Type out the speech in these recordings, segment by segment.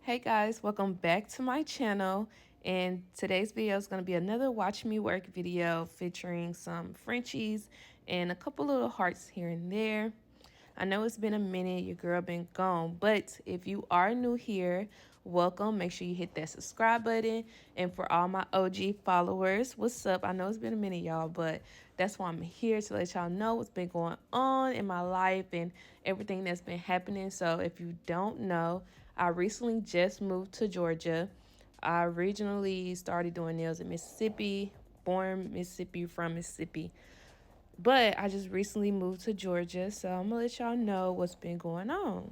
Hey guys, welcome back to my channel. And today's video is going to be another watch me work video featuring some Frenchies and a couple little hearts here and there. I know it's been a minute, your girl been gone, but if you are new here, welcome. Make sure you hit that subscribe button. And for all my OG followers, what's up? I know it's been a minute, y'all, but that's why I'm here, to let y'all know what's been going on in my life and everything that's been happening. So if you don't know, I recently just moved to Georgia. I originally started doing nails in Mississippi, born Mississippi, from Mississippi. But I just recently moved to Georgia, so I'm gonna let y'all know what's been going on.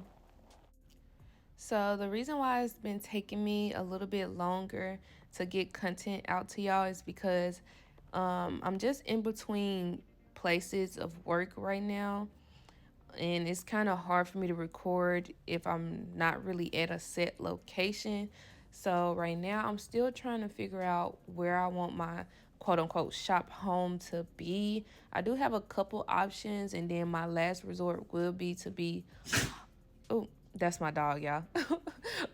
So the reason why it's been taking me a little bit longer to get content out to y'all is because I'm just in between places of work right now. And it's kind of hard for me to record if I'm not really at a set location. So right now I'm still trying to figure out where I want my quote unquote shop home to be. I do have a couple options, and then my last resort will be to be oh, that's my dog, y'all.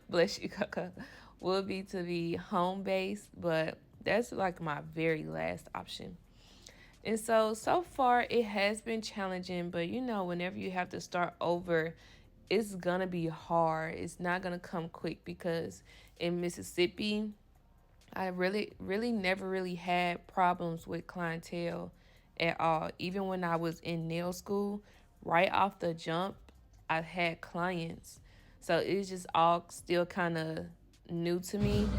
Bless you, Kaka. Will be to be home based, but that's like my very last option. And so far it has been challenging, but whenever you have to start over, it's gonna be hard. It's not gonna come quick because in Mississippi, I really never really had problems with clientele at all. Even when I was in nail school, right off the jump, I had clients. So it's just all still kind of new to me.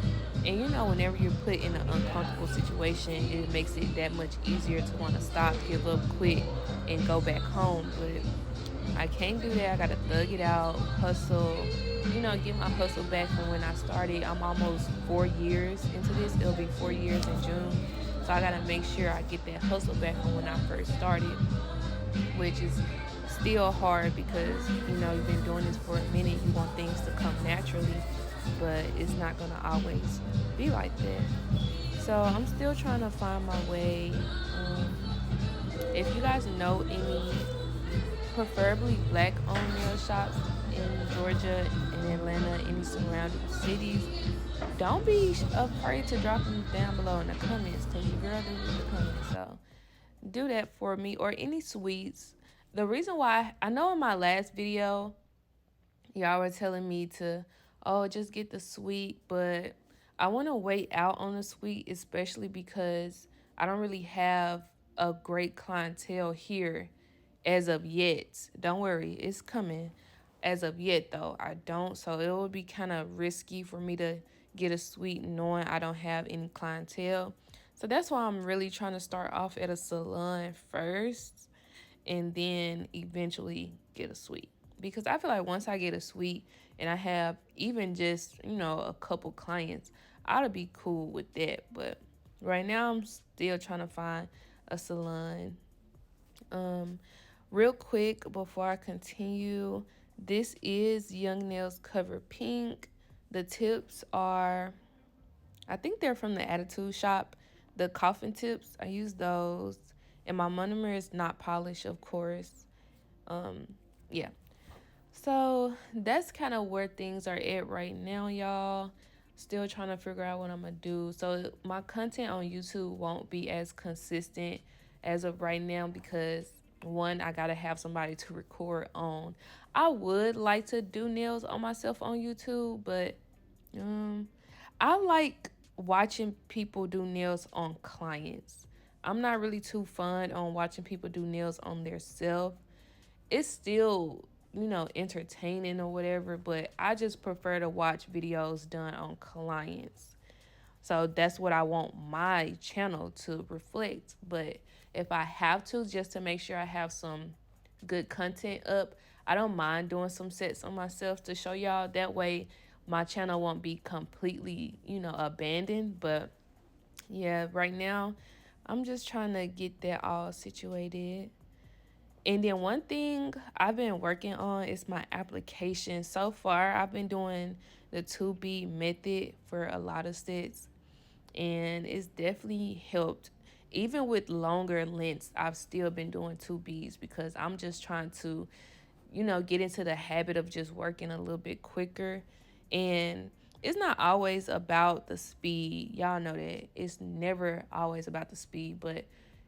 And whenever you're put in an uncomfortable situation, it makes it that much easier to want to stop, give up, quit, and go back home. But I can't do that. I gotta thug it out, hustle, get my hustle back from when I started. I'm almost 4 years into this. It'll be 4 years in June. So I gotta make sure I get that hustle back from when I first started, which is still hard because, you've been doing this for a minute. You want things to come naturally, but it's not gonna always be like that. So I'm still trying to find my way. If you guys know any preferably black-owned nail shops in Georgia and Atlanta, any surrounding cities, don't be afraid to drop them down below in the comments, because your girl didn't read the comments. So do that for me, or any sweets. The reason why, I know in my last video y'all were telling me to, oh, just get the sweet, but I want to wait out on the sweet, especially because I don't really have a great clientele here as of yet. Don't worry, it's coming. As of yet, though, I don't. So it would be kind of risky for me to get a sweet knowing I don't have any clientele. So that's why I'm really trying to start off at a salon first and then eventually get a sweet. Because I feel like once I get a sweet and I have even just, a couple clients, I ought to be cool with that. But right now I'm still trying to find a salon. Real quick before I continue, this is Young Nails Cover Pink. The tips are, I think they're from the Attitude Shop. The coffin tips, I use those. And my monomer is not polished, of course. Yeah. So that's kind of where things are at right now, y'all. Still trying to figure out what I'm going to do. So my content on YouTube won't be as consistent as of right now because, one, I got to have somebody to record on. I would like to do nails on myself on YouTube, but I like watching people do nails on clients. I'm not really too fun on watching people do nails on their self. It's still, entertaining or whatever, but I just prefer to watch videos done on clients. So that's what I want my channel to reflect. But if I have to, just to make sure I have some good content up, I don't mind doing some sets on myself to show y'all. That way my channel won't be completely, abandoned. But yeah, right now I'm just trying to get that all situated. And then one thing I've been working on is my application. So far, I've been doing the 2B method for a lot of sets, and it's definitely helped. Even with longer lengths, I've still been doing 2Bs because I'm just trying to, get into the habit of just working a little bit quicker. And it's not always about the speed. Y'all know that. It's never always about the speed. But,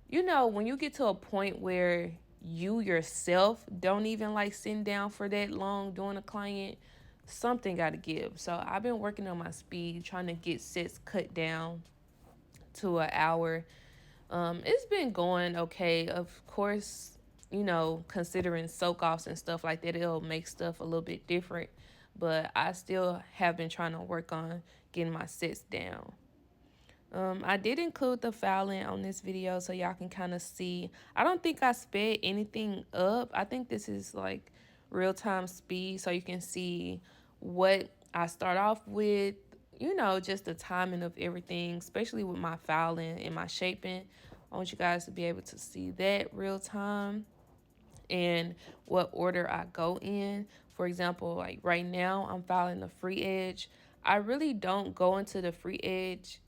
you know, when you get to a point where you yourself don't even like sitting down for that long doing a client, something got to give. So I've been working on my speed, trying to get sets cut down to an hour. It's been going okay. Of course, you know, considering soak offs and stuff like that, it'll make stuff a little bit different. But I still have been trying to work on getting my sets down. I did include the fouling on this video so y'all can kind of see. I don't think I sped anything up. I think this is like real-time speed so you can see what I start off with, you know, just the timing of everything, especially with my fouling and my shaping. I want you guys to be able to see that real time and what order I go in. For example, like right now, I'm fouling the free edge. I really don't go into the free edge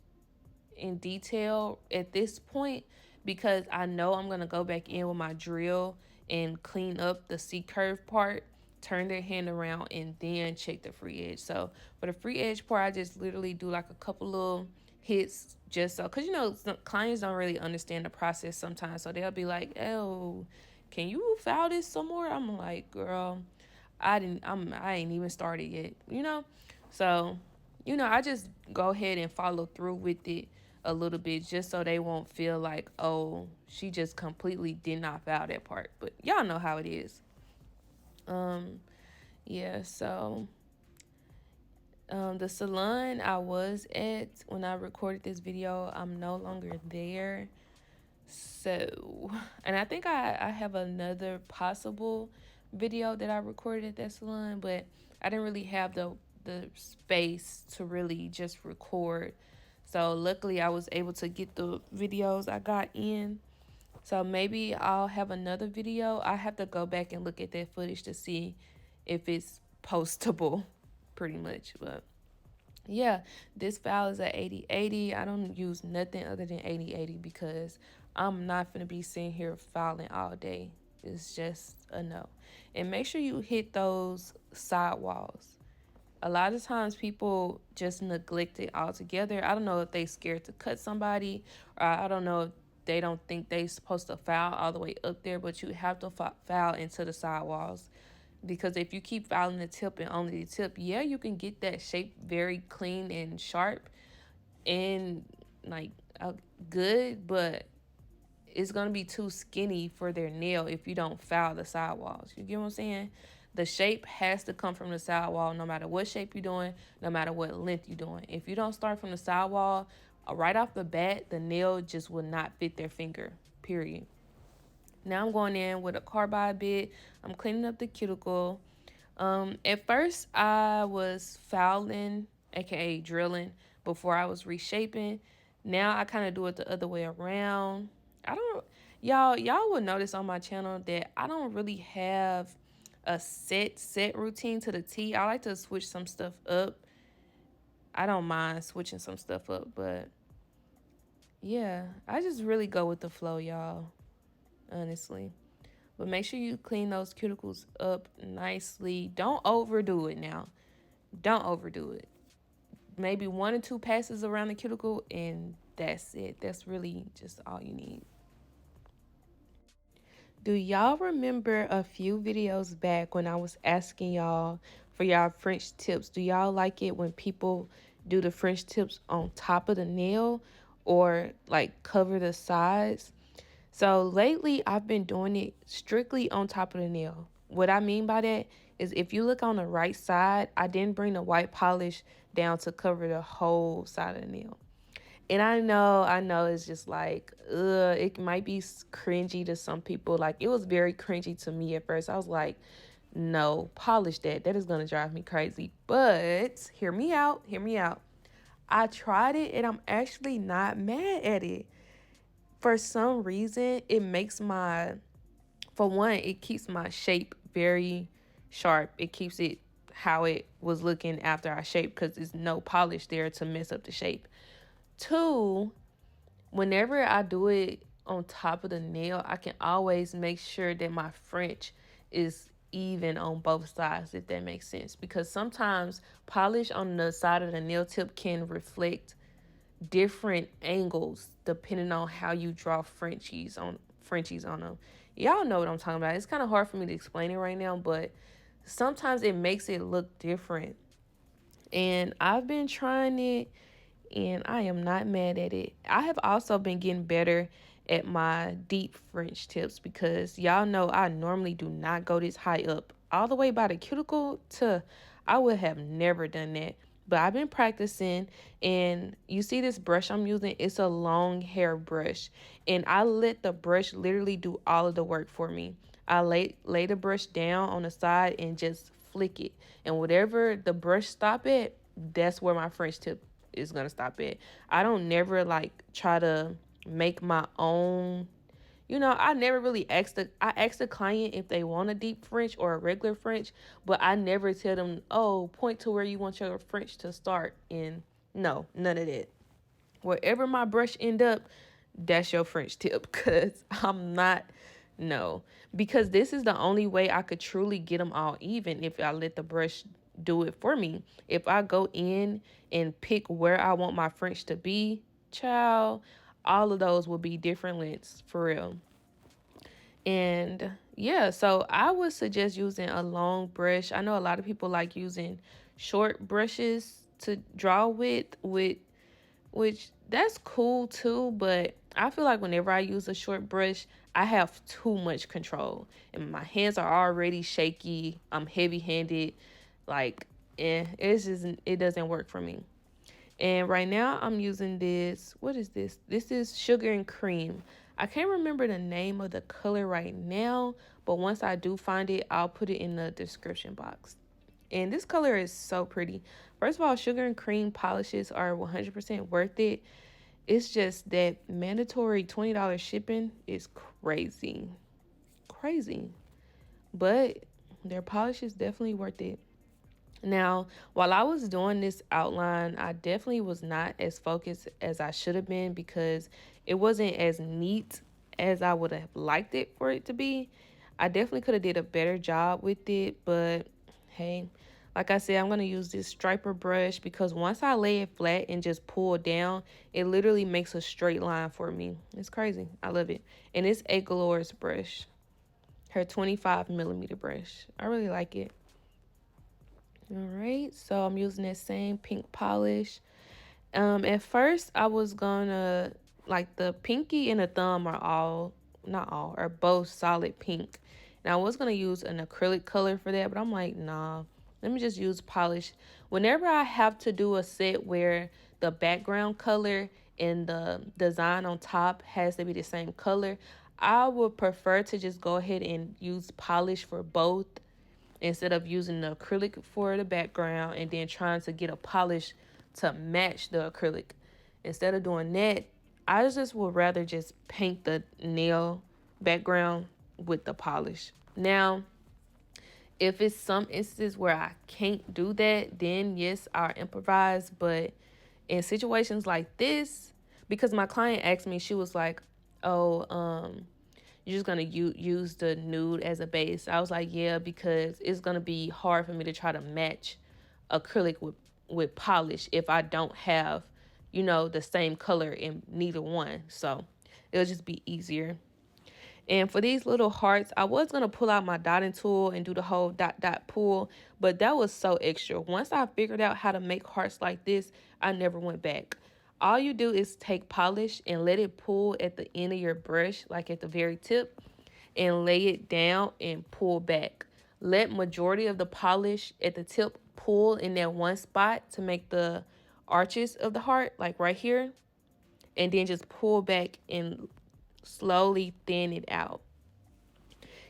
in detail at this point because I know I'm going to go back in with my drill and clean up the C-curve part, turn their hand around, and then check the free edge. So for the free edge part, I just literally do like a couple little hits just so, because you know, some clients don't really understand the process sometimes. So they'll be like, oh, can you file this some more? I'm like, girl, I ain't even started yet, you know? So, you know, I just go ahead and follow through with it a little bit just so they won't feel like, oh, she just completely did not file that part. But y'all know how it is. Um, yeah, so the salon I was at when I recorded this video, I'm no longer there. So, and I think I have another possible video that I recorded at that salon, but I didn't really have the space to really just record. So luckily I was able to get the videos I got in. So maybe I'll have another video. I have to go back and look at that footage to see if it's postable pretty much. But yeah, this file is at 80/80. I don't use nothing other than 80/80 because I'm not going to be sitting here filing all day. It's just a no. And make sure you hit those side walls. A lot of times people just neglect it altogether. I don't know if they scared to cut somebody, or I don't know if they don't think they supposed to file all the way up there, but you have to file into the side walls. Because if you keep filing the tip and only the tip, yeah, you can get that shape very clean and sharp and like good, but it's gonna be too skinny for their nail if you don't file the sidewalls. You get what I'm saying? The shape has to come from the sidewall no matter what shape you're doing, no matter what length you're doing. If you don't start from the sidewall, right off the bat, the nail just will not fit their finger, period. Now I'm going in with a carbide bit. I'm cleaning up the cuticle. At first I was fouling, aka drilling, before I was reshaping. Now I kind of do it the other way around. I don't, y'all will notice on my channel that I don't really have a set routine to the T. I like to switch some stuff up. I don't mind switching some stuff up, but yeah, I just really go with the flow, y'all, honestly. But make sure you clean those cuticles up nicely. Don't overdo it now. Don't overdo it. Maybe 1 or 2 passes around the cuticle and that's it. That's really just all you need. Do y'all remember a few videos back when I was asking y'all for y'all French tips? Do y'all like it when people do the French tips on top of the nail or like cover the sides? So lately I've been doing it strictly on top of the nail. What I mean by that is if you look on the right side, I didn't bring the white polish down to cover the whole side of the nail. And I know it's just like, it might be cringy to some people. Like, it was very cringy to me at first. I was like, no, polish that. That is going to drive me crazy. But hear me out. Hear me out. I tried it and I'm actually not mad at it. For some reason, it makes for one, it keeps my shape very sharp. It keeps it how it was looking after I shaped because there's no polish there to mess up the shape. 2, whenever I do it on top of the nail, I can always make sure that my French is even on both sides, if that makes sense. Because sometimes polish on the side of the nail tip can reflect different angles depending on how you draw Frenchies on them. Y'all know what I'm talking about. It's kind of hard for me to explain it right now, but sometimes it makes it look different. And I've been trying it and I am not mad at it. I have also been getting better at my deep French tips because y'all know I normally do not go this high up. All the way by the cuticle to, I would have never done that. But I've been practicing, and you see this brush I'm using, it's a long hair brush. And I let the brush literally do all of the work for me. I lay the brush down on the side and just flick it. And whatever the brush stop at, that's where my French tip is gonna stop at. I don't never like try to make my own. I never really ask the client if they want a deep French or a regular French, but I never tell them, oh, point to where you want your French to start. And no, none of that. Wherever my brush end up, that's your French tip. Cause I'm not, no, because this is the only way I could truly get them all even if I let the brush do it for me. If I go in and pick where I want my French to be, child, all of those will be different lengths for real. And yeah, so I would suggest using a long brush. I know a lot of people like using short brushes to draw with which that's cool too, but I feel like whenever I use a short brush, I have too much control and my hands are already shaky. I'm heavy-handed. Like, it doesn't work for me. And right now I'm using this. What is this? This is Sugar and Cream. I can't remember the name of the color right now, but once I do find it, I'll put it in the description box. And this color is so pretty. First of all, Sugar and Cream polishes are 100% worth it. It's just that mandatory $20 shipping is crazy. Crazy. But their polish is definitely worth it. Now, while I was doing this outline, I definitely was not as focused as I should have been because it wasn't as neat as I would have liked it for it to be. I definitely could have did a better job with it, but hey, like I said, I'm going to use this striper brush because once I lay it flat and just pull down, it literally makes a straight line for me. It's crazy. I love it. And it's A Glorious brush, her 25 millimeter brush. I really like it. All right, so I'm using that same pink polish. At first I was gonna, like, the pinky and the thumb are all, not all, are both solid pink. And I was gonna use an acrylic color for that, but I'm like, nah, let me just use polish. Whenever I have to do a set where the background color and the design on top has to be the same color, I would prefer to just go ahead and use polish for both instead of using the acrylic for the background and then trying to get a polish to match the acrylic. Instead of doing that, I just would rather just paint the nail background with the polish. Now, if it's some instances where I can't do that, then yes, I'll improvise. But in situations like this, because my client asked me, she was like, oh, you're just gonna use the nude as a base. I was like, yeah, because it's gonna be hard for me to try to match acrylic with polish if I don't have, the same color in neither one. So it'll just be easier. And for these little hearts, I was going to pull out my dotting tool and do the whole dot dot pull, but that was so extra. Once I figured out how to make hearts like this, I never went back. All you do is take polish and let it pull at the end of your brush, like at the very tip, and lay it down and pull back. Let majority of the polish at the tip pull in that one spot to make the arches of the heart, like right here, and then just pull back and slowly thin it out.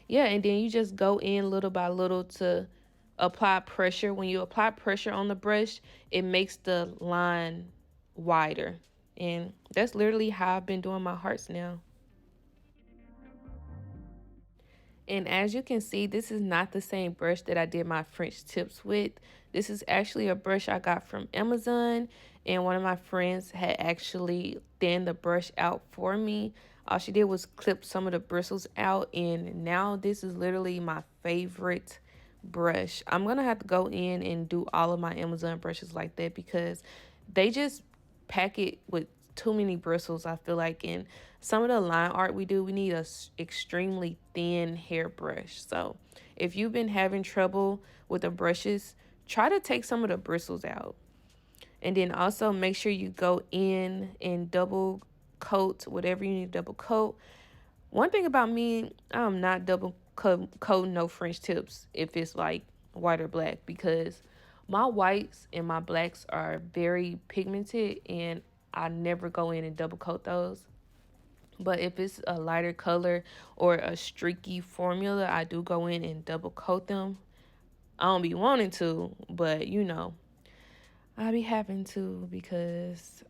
Yeah, and then you just go in little by little to apply pressure. When you apply pressure on the brush, it makes the line wider. And that's literally how I've been doing my hearts now. And as you can see, this is not the same brush that I did my French tips with. This is actually a brush I got from Amazon, and one of my friends had actually thinned the brush out for me. All she did was clip some of the bristles out, and now this is literally my favorite brush. I'm gonna have to go in and do all of my Amazon brushes like that because they just pack it with too many bristles, I feel like. And some of the line art we do, we need a extremely thin hairbrush. So if you've been having trouble with the brushes, try to take some of the bristles out. And then also make sure you go in and double coat whatever you need to double coat. One thing about me, I'm not double coating no French tips if it's like white or black, because my whites and my blacks are very pigmented and I never go in and double coat those. But if it's a lighter color or a streaky formula, I do go in and double coat them. I don't be wanting to, but I be having to because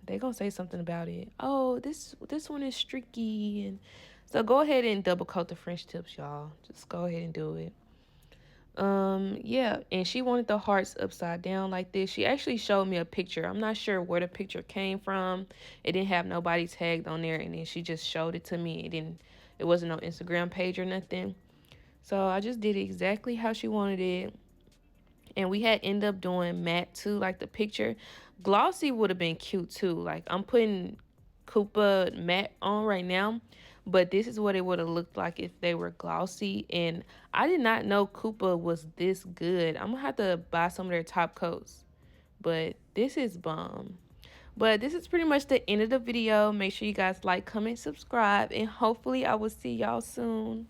they gonna say something about it. Oh, this one is streaky, and so go ahead and double coat the French tips, y'all. Just go ahead and do it. Yeah, and she wanted the hearts upside down like this. She actually showed me a picture. I'm not sure where the picture came from. It didn't have nobody tagged on there, and then she just showed it to me. It wasn't on Instagram page or nothing. So I just did it exactly how she wanted it. And we had ended up doing matte too, like the picture. Glossy would have been cute too. Like I'm putting Kupa matte on right now, but this is what it would have looked like if they were glossy. And I did not know Kupa was this good. I'm gonna have to buy some of their top coats, but this is bomb. But this is pretty much the end of the video. Make sure you guys like, comment, subscribe, and hopefully I will see y'all soon.